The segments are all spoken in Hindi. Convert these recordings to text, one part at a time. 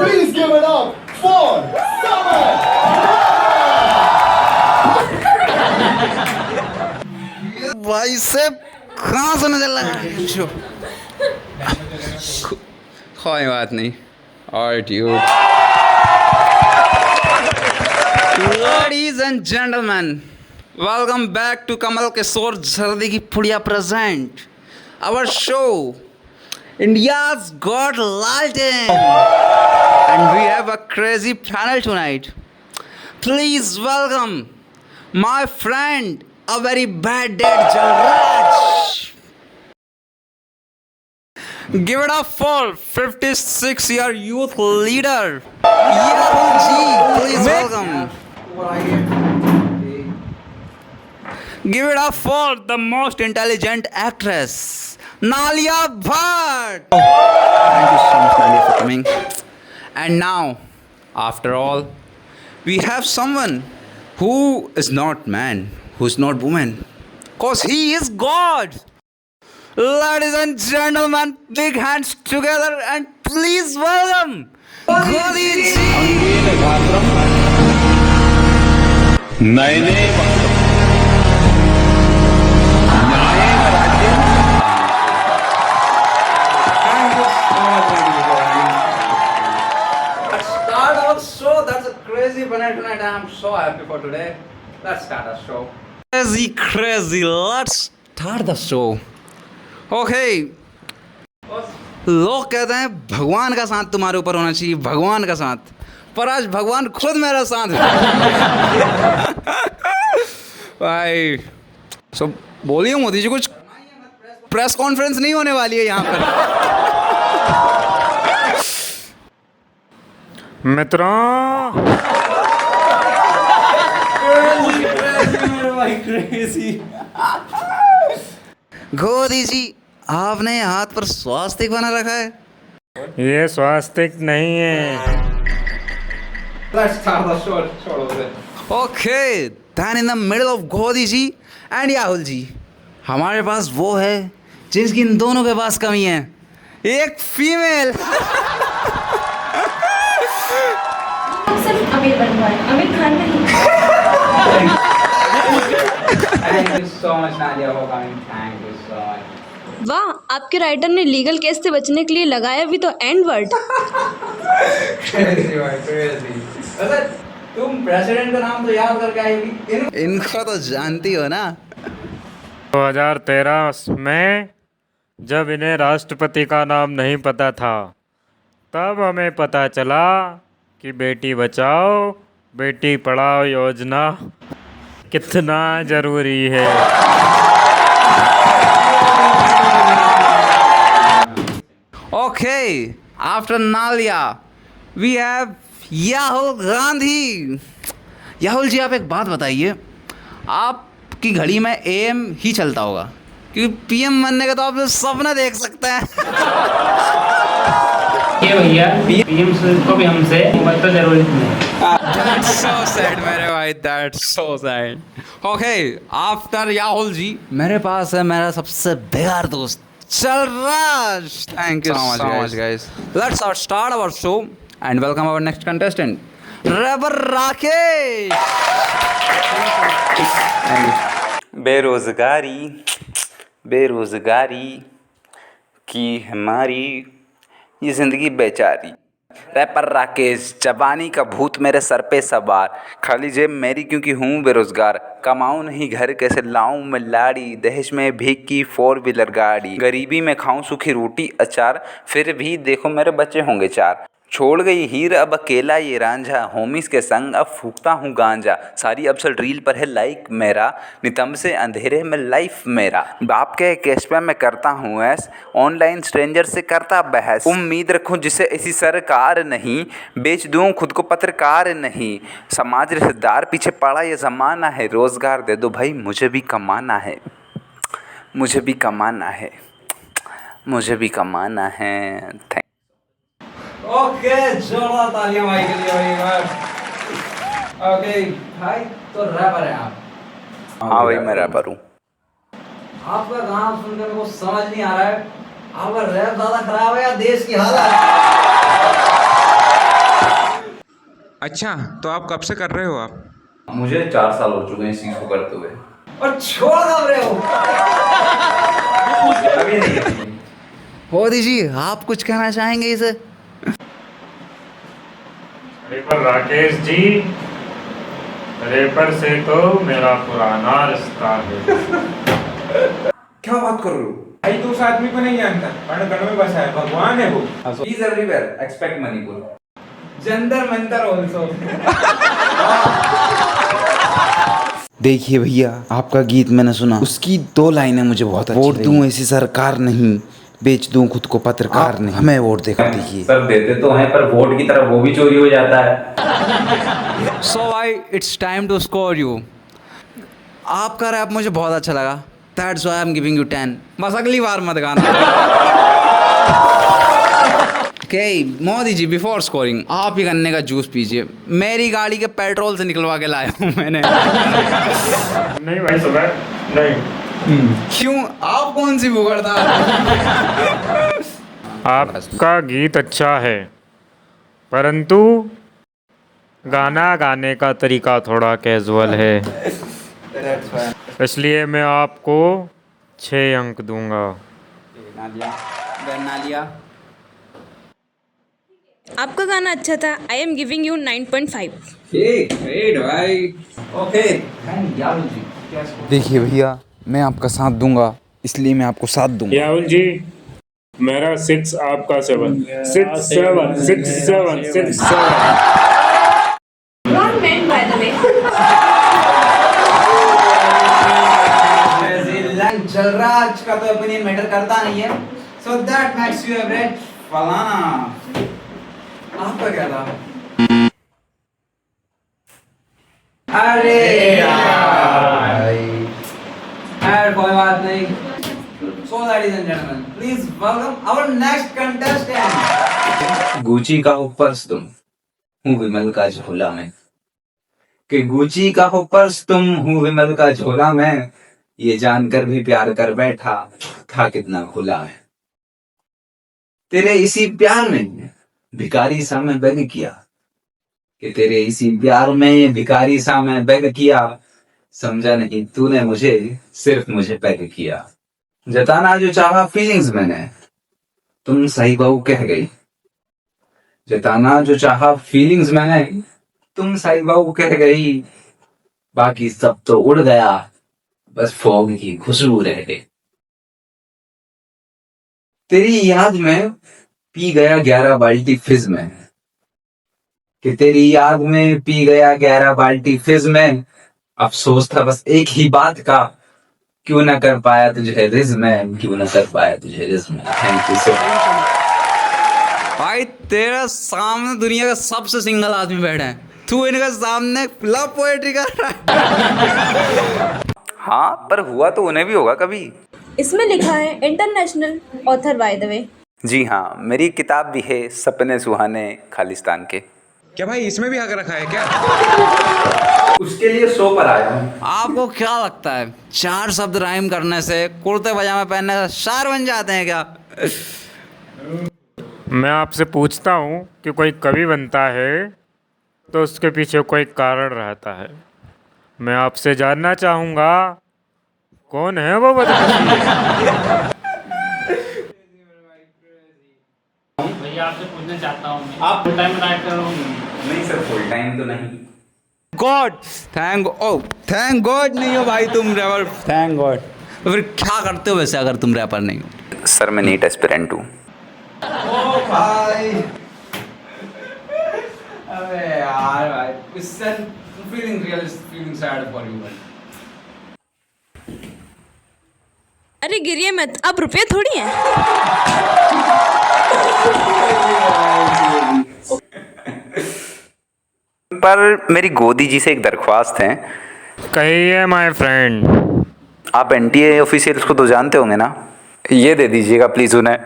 Please give it up for Saman. भाई से कहाँ से नजर लगा कोई बात नहीं और tube Ladies and gentlemen, welcome back to Kamal Kishore Zardi ki Pudiya present our show India's Got Lalten, and we have a crazy panel tonight. Please welcome my friend, a very bad dad, Jalraj. Give it up for 56-year youth leader, Yahoo Ji. Please welcome. Give it up for the most intelligent actress, Nalia Bhatt. Thank you so much, Nalia, for coming. And now, after all, we have someone who is not man, who is not woman, cause he is God. Ladies and gentlemen, big hands together and please welcome Godi Ji. Let's start our show. That's a crazy banana tonight. I'm so happy for today. Let's start our show. Crazy. Let's start the show. Okay. लोग कहते हैं भगवान का साथ तुम्हारे ऊपर होना चाहिए, भगवान का साथ, पर आज भगवान खुद मेरा साथ है। भाई सो बोलिए मोदी जी, कुछ प्रेस कॉन्फ्रेंस नहीं होने वाली है यहाँ पर? मित्रों, गोदी जी, आपने हाथ पर स्वास्तिक बना रखा है। ये स्वास्तिक नहीं है। Okay, then in the middle of गोदी जी एंड राहुल जी, हमारे पास वो है जिसकी इन दोनों के पास कमी है, एक फीमेल। सिर्फ आमिर बन पाए, आमिर खान नहीं। Thank you so much, Nadia, for coming. Thank you so much. वाह, आपके राइटर ने लीगल केस से बचने के लिए लगाया भी तो एंड वर्ड। Crazy भाई, crazy। वैसे तुम प्रेसिडेंट का नाम तो याद करके आई होगी, इनको तो जानती हो ना? 2013 में जब इन्हें राष्ट्रपति का नाम नहीं पता था, तब हमें पता चला कि बेटी बचाओ बेटी पढ़ाओ योजना कितना जरूरी है। Okay, after Nalia, we have Yahul Gandhi. याहुल जी, आप एक बात बताइए, आपकी घड़ी में एम ही चलता होगा, क्योंकि पीएम बनने का तो आप सपना देख सकते हैं। ये भैया पीएम को भी हमसे मतलब जरूरत नहीं। That's so sad मेरे भाई, that's so sad. Okay, after याहुल जी, मेरे पास है मेरा सबसे बेकार दोस्त Jalraj. Thank you so much, guys. Let's start our show and welcome our next contestant, Rapper Rakesh. बेरोजगारी की हमारी ये जिंदगी बेचारी। रैपर राकेश, जवानी का भूत मेरे सर पे सवार, खाली जेब मेरी क्योंकि हूँ बेरोजगार, कमाऊँ नहीं घर कैसे लाऊं मैं लाड़ी, दहेज में भीख की 4 व्हीलर गाड़ी, गरीबी में खाऊं सूखी रोटी अचार, फिर भी देखो मेरे बच्चे होंगे 4, छोड़ गई हीर अब अकेला ये रांझा, होमीज के संग अब फूकता हूँ गांजा, सारी अफसल रील पर है लाइक मेरा, नितंब से अंधेरे में लाइफ मेरा, बाप के केस पे मैं करता हूँ ऐस, ऑनलाइन स्ट्रेंजर से करता बहस, उम्मीद रखूँ जिसे ऐसी सरकार नहीं, बेच दूँ खुद को पत्रकार नहीं, समाज रिश्तेदार पीछे पड़ा ये ज़माना है, रोज़गार दे दो भाई मुझे भी कमाना है, मुझे भी कमाना है, मुझे भी कमाना है। ओके, जोरदार तालियां भाई के लिए भाई। ओके भाई, तो रैपर है आप? हाँ भाई, मैं रैपर हूँ। आपका गाना सुनकर मेरे को समझ नहीं आ रहा है, आपका रैप ज़्यादा खराब है या देश की हालत? अच्छा, तो आप कब से कर रहे हो आप? मुझे 4 साल हो चुके हैं इस चीज़ को करते हुए। और छोड़ कब रहे हो? अभी नहीं। मोदी जी, आप कुछ कहना चाहेंगे इसे? रेपर राकेश जी, रेपर से तो मेरा पुराना रिश्ता है। क्या बात कर रहे हो? भाई तू उस आदमी को नहीं जानता, कण कण में बसा है, भगवान है वो। He is everywhere, expect Manipur. Jantar Mantar also. देखिए भैया, आपका गीत मैंने सुना, उसकी 2 लाइनें मुझे बहुत अच्छी वोट दूं ऐसी सरकार नहीं, बेच दूं खुद को पत्रकार नहीं। हमें वोट देकर दीजिए। सर देते तो हैं, पर वोट की तरफ वो भी चोरी हो जाता है। So I it's time to score you. आपका रैप मुझे बहुत अच्छा लगा, that's why I am giving you 10। बस अगली बार मत गाना। Okay Modi ji, before scoring आप ही गन्ने का जूस पीजिए, मेरी गाड़ी के पेट्रोल से निकलवा के लाया हूँ मैंने। नहीं भाई सुबह नहीं। क्यों, आप कौन सी बुगड़ता? आपका गीत अच्छा है, परंतु गाना गाने का तरीका थोड़ा कैजुअल है, इसलिए मैं आपको 6 अंक दूंगा। आपका गाना अच्छा था। आई एम गिविंग यू 9.5। देखिए भैया, मैं आपका साथ दूंगा, इसलिए मैं आपको साथ दूंगा। राहुल जी, मेरा 6 आपका 7। 6 7 6 7 6 7। Not meant by the way. चल रहा आज का तो ओपिनियन मैटर करता नहीं है, so that makes you average फलाना। आपका क्या था? अरे यार कोई बात नहीं। So ladies and gentlemen, please welcome our next contestant. Gucci का हो पर्स तुम, हूँ विमल का झोला में। कि गुची का हो पर्स तुम, हूँ विमल का झोला में। ये जानकर भी प्यार कर बैठा, था कितना खुला है। तेरे इसी प्यार में भिखारी सा मैं बेग किया, कि तेरे इसी प्यार में भिखारी सा मैं बेग किया। समझा नहीं तूने मुझे, सिर्फ मुझे पैग किया। जताना जो चाहा फीलिंग्स मैंने, तुम सही बहू कह गई। जताना जो चाहा फीलिंग्स मैंने, तुम सही बहू कह गई। बाकी सब तो उड़ गया, बस फॉग की खुशबू रह गई। तेरी याद में पी गया 11 बाल्टी फिज में, कि तेरी याद में पी गया 11 बाल्टी फिज में। अफसोस था बस एक ही बात का, क्यों ना कर पाया तुझे रिज में, क्यों ना कर पाया तुझे रिज में। Thank you so much. भाई तेरे सामने दुनिया का सबसे सिंगल आदमी बैठा है, तू इनके सामने लव पोएट्री कर रहा है। हाँ, पर हुआ तो उन्हें भी होगा कभी। इसमें लिखा है international author by the way. जी हाँ, मेरी किताब भी है सपने सुहाने खालिस्तान के। क्या भाई इसमें भी हक रखा है क्या? उसके लिए शो पर आया हूँ। आपको क्या लगता है 4 शब्द राइम करने से, कुर्ते पजामा पहनने से शायर बन जाते हैं क्या? मैं आपसे पूछता हूँ कि कोई कवि बनता है तो उसके पीछे कोई कारण रहता है। मैं आपसे जानना चाहूँगा, कौन है वो बदमाश? भैया आपसे पूछना चाहता हूँ मैं, आप फुल टाइम राइट कर रहे हो? नहीं सर, फुल टाइम तो नहीं। गॉड थैंक गॉड नहीं हो भाई तुम रैपर, थैंक गॉड। तो फिर क्या करते हो वैसे अगर तुम रैपर नहीं हो? सर मैं नीट एस्पिरेंट हूँ। ओ भाई, अबे यार भाई, इससे फीलिंग सैड फॉर यू भाई। अरे गिरिए मत, अब रुपये थोड़ी हैं। पर मेरी गोदी जी से एक दरख्वास्त है। कहिए माय फ्रेंड। आप एनटीए ऑफिशियल्स को तो जानते होंगे ना, ये दे दीजिएगा प्लीज़ उन्हें।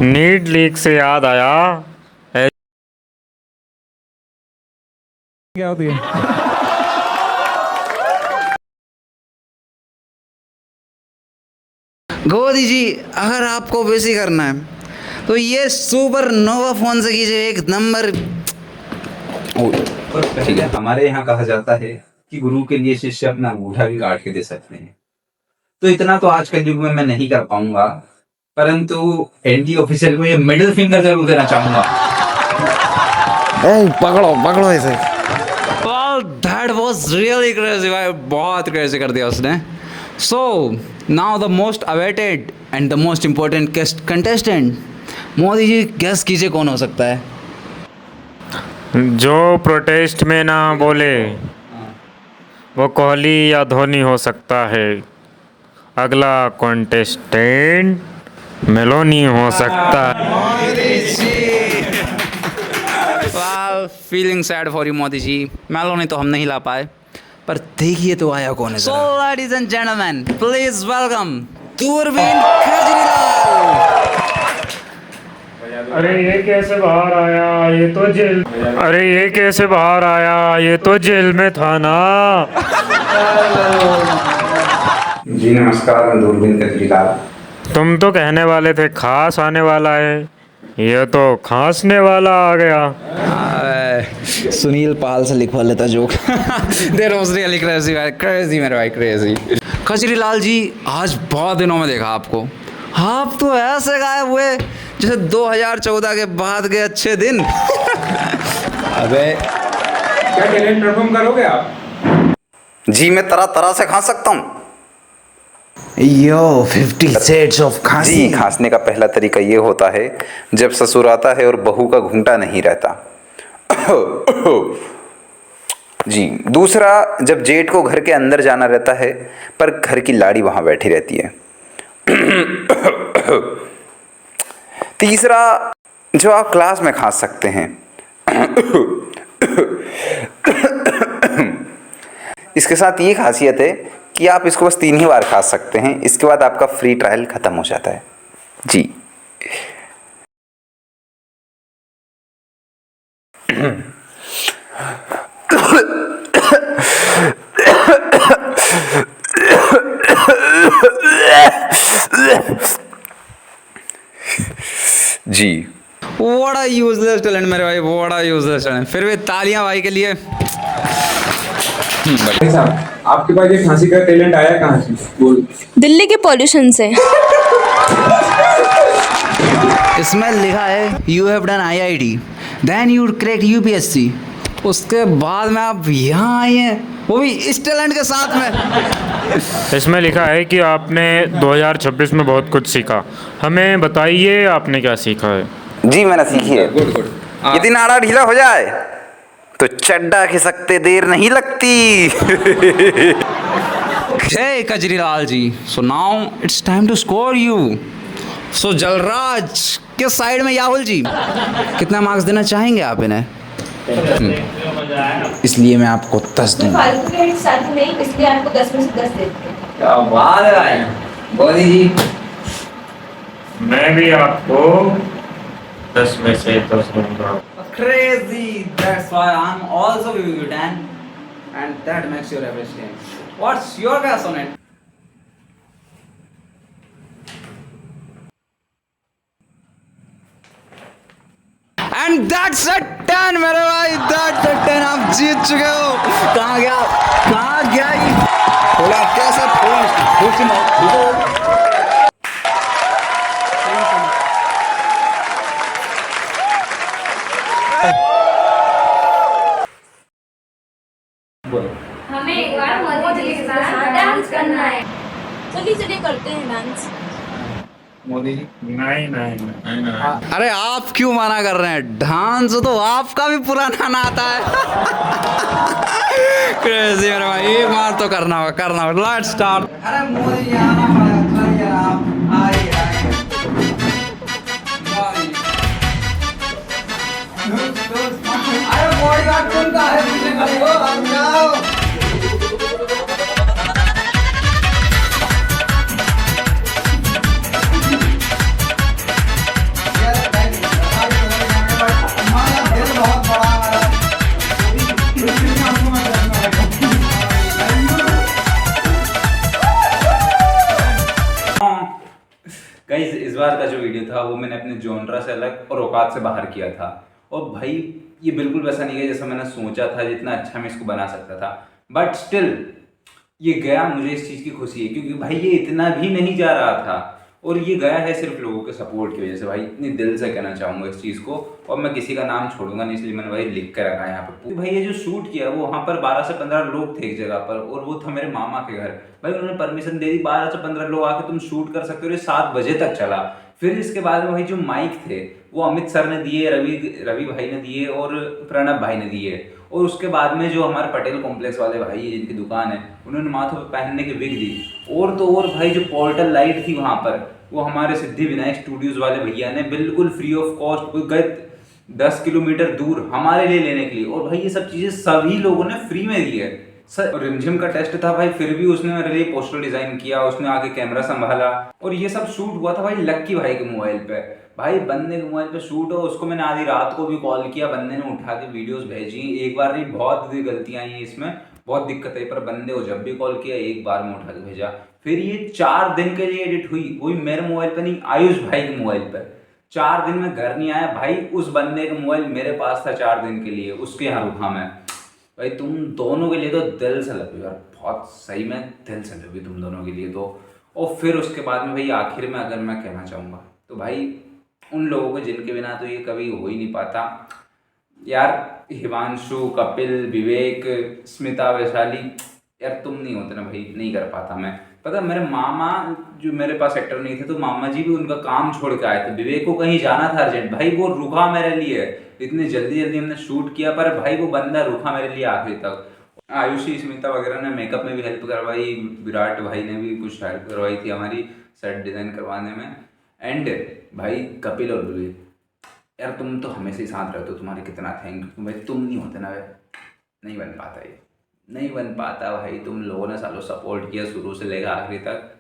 नीट लीक से याद आया, क्या होती है? गोदी जी, अगर आपको वैसे करना है तो ये सुपर नोवा फोन से कीजिए, एक नंबर। ठीक है, हमारे यहाँ कहा जाता है कि गुरु के लिए शिष्य अपना अंगूठा भी काट के दे सकते हैं। तो इतना तो आज के युग में मैं नहीं कर पाऊंगा, परंतु एनडी ऑफिशियल को ये मिडिल फिंगर जरूर देना चाहूंगा। पकड़ो पकड़ो इसे। Well, that was really crazy भाई, बहुत crazy कर दिया उसने। So now the most awaited and the most important contestant, Modi ji guess कीजिए कौन हो सकता है? जो प्रोटेस्ट में ना बोले वो कोहली या धोनी हो सकता है। अगला कॉन्टेस्टेंट मेलोनी हो सकता है। Well, feeling sad for you Modi ji, Meloni तो हम नहीं ला पाए, पर देखिए तो आया कौन है। So ladies and gentlemen, please welcome दूरबीन केजरीवाल। अरे ये कैसे बाहर आया, ये तो जेल। अरे ये कैसे बाहर आया, ये तो जेल में था ना। जी नमस्कार, मैं दूरबीन केजरीवाल। तुम तो कहने वाले थे खास आने वाला है, ये तो खांसने वाला आ गया। सुनील पाल से लिखवा लेता joke. There was really crazy भाई, क्रेजी मेरे भाई, क्रेजी। केजरीवाल जी, आज बहुत दिनों में देखा आपको, आप तो ऐसे गायब हुए जैसे 2014 के बाद के अच्छे दिन। अबे क्या टैलेंट परफॉर्म करोगे आप? जी मैं तरह तरह से खा सकता हूँ। यो 50 सेट्स ऑफ खांसी। जी, खांसने का पहला तरीका ये होता है जब ससुर आता है और बहू का घूंटा नहीं रहता। जी, दूसरा जब जेठ को घर के अंदर जाना रहता है पर घर की लाड़ी वहां बैठी रहती है। तीसरा, जो आप क्लास में खांस सकते हैं। इसके साथ ये खासियत है कि आप इसको बस 3 ही बार खा सकते हैं, इसके बाद आपका फ्री ट्रायल खत्म हो जाता है। जी जी बड़ा यूजलेस टैलेंट मेरे भाई, बड़ा यूजलेस टैलेंट। फिर भी तालियां भाई के लिए। साहब, आपके पास ये खांसी का टैलेंट आया कहाँ से? दिल्ली के पॉल्यूशन से। इसमें लिखा है you have done IIT, then you cracked UPSC, उसके बाद में आप यहाँ आए हैं, वो भी इस टैलेंट के साथ में। इसमें लिखा है कि आपने 2026 में बहुत कुछ सीखा। हमें बताइए आपने क्या सीखा है। जी मैंने सीखी है। यदि नाड़ा ढीला हो जाए तो चड्डा खिसकते देर नहीं लगती। Hey Kejriwal ji, so now it's time to score you. So जलराज के साइड में याहुल जी, कितना मार्क्स देना चाहेंगे आप इन्हें? इसलिए मैं आपको 10 दूंगा। फालतू के साथ नहीं, इसलिए आपको 10 में से 10 देते हैं। क्या बात है भाई, मोदी जी। मैं भी आपको 10 में से 10 दूंगा। Crazy, that's why I'm also giving you 10, and that makes your average 10. What's your guess on it? And that's a 10 मेरे भाई, that's a 10, आप जीत चुके हो। कहाँ गया ये? थोड़ा कैसा हमें एक बार मोदी जी के साथ डांस करना है। चलिए चलिए करते हैं डांस। मोदी जी, नहीं। अरे आप क्यों मना कर रहे हैं? डांस तो आपका भी पुराना नाता है। क्रेजी मेरे भाई, एक बार तो करना होगा। Let's start. अरे मोदी जी आना पड़ेगा, चलिए आप आइए। अरे बॉडीगार्ड कौन का है? पीछे खड़े हो, आप जाओ। बहुत बड़ा वीडियो था वो मैंने अपने जॉनरा से अलग और औकात से बाहर किया था। और भाई ये बिल्कुल वैसा नहीं गया जैसा मैंने सोचा था, जितना अच्छा मैं इसको बना सकता था। बट स्टिल ये गया, मुझे इस चीज़ की खुशी है क्योंकि भाई ये इतना भी नहीं जा रहा था और ये गया है सिर्फ लोगों के सपोर्ट की वजह से। भाई इतनी दिल से कहना चाहूँगा इस चीज़ को, और मैं किसी का नाम छोड़ूंगा नहीं, इसलिए मैंने भाई लिख कर रखा है यहाँ पर। भाई ये जो शूट किया वो वहाँ पर 12 से 15 लोग थे एक जगह पर, और वो था मेरे मामा के घर। भाई उन्होंने परमिशन दे दी 12 से 15 लोग आके तुम शूट कर सकते हो, ये 7 बजे तक चला। फिर इसके बाद में भाई जो माइक थे वो अमित सर ने दिए, रवि भाई ने दिए और प्रणब भाई ने दिए। और उसके बाद में जो हमारे पटेल कॉम्प्लेक्स वाले भाई है जिनकी दुकान है, उन्होंने माथों पे पहनने की विग दी। और तो और भाई जो पोर्टल लाइट थी वहाँ पर, वो हमारे सिद्धि विनायक स्टूडियोज वाले भैया ने बिल्कुल फ्री ऑफ कॉस्ट गए 10 किलोमीटर दूर हमारे लिए लेने के लिए। और भाई ये सब चीज़ें सभी लोगों ने फ्री में दी है सर। रिमझिम का टेस्ट था भाई, फिर भी उसने मेरे लिए पोस्टर डिजाइन किया, उसने आगे कैमरा संभाला। और ये सब शूट हुआ था भाई लक्की भाई के मोबाइल पे। भाई बंदे के मोबाइल पे शूट हो, उसको मैंने आधी रात को भी कॉल किया, बंदे ने उठा के वीडियोस भेजी। एक बार नहीं, बहुत गलतियां आई हैं इसमें, बहुत दिक्कत आई, पर बंदे को जब भी कॉल किया एक बार में उठा के भेजा। फिर ये 4 दिन के लिए एडिट हुई, वही मेरे मोबाइल पे नहीं, आयुष भाई के मोबाइल पे। 4 दिन में घर नहीं आया भाई, उस बंदे का मोबाइल मेरे पास था 4 दिन के लिए, उसके यहाँ रुका मैं। भाई तुम दोनों के लिए तो दिल से लगी यार, बहुत सही में दिल से लगी तुम दोनों के लिए तो। और फिर उसके बाद में भाई आखिर में अगर मैं कहना चाहूँगा तो भाई उन लोगों को जिनके बिना तो ये कभी हो ही नहीं पाता यार, हिमांशु, कपिल, विवेक, स्मिता, वैशाली, यार तुम नहीं होते ना भाई, नहीं कर पाता मैं। पता मेरे मामा जो मेरे पास एक्टर नहीं थे तो मामा जी भी उनका काम छोड़ के आए थे। विवेक को कहीं जाना था अर्जेंट, भाई वो रुका मेरे लिए। इतनी जल्दी जल्दी हमने शूट किया पर भाई वो बंदा रुका मेरे लिए आखिरी तक। आयुषी, स्मिता वगैरह ने मेकअप में भी हेल्प करवाई, विराट भाई ने भी कुछ हेल्प करवाई थी हमारी सेट डिज़ाइन करवाने में। एंड भाई कपिल और विवेक, यार तुम तो हमेशा ही साथ रहते हो, तुम्हारे कितना थैंक यू भाई। तुम नहीं होते ना भाई नहीं बन पाता, ये नहीं बन पाता भाई। तुम लोगों ने सालों सपोर्ट किया शुरू से लेकर आखिरी तक।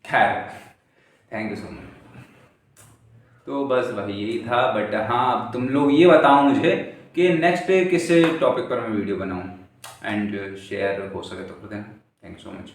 खैर थैंक यू सो मच। तो बस भाई यही था। बट हाँ, अब तुम लोग ये बताओ मुझे कि नेक्स्ट किस टॉपिक पर मैं वीडियो बनाऊँ, एंड शेयर हो सके तो कर देना। Thank you so much.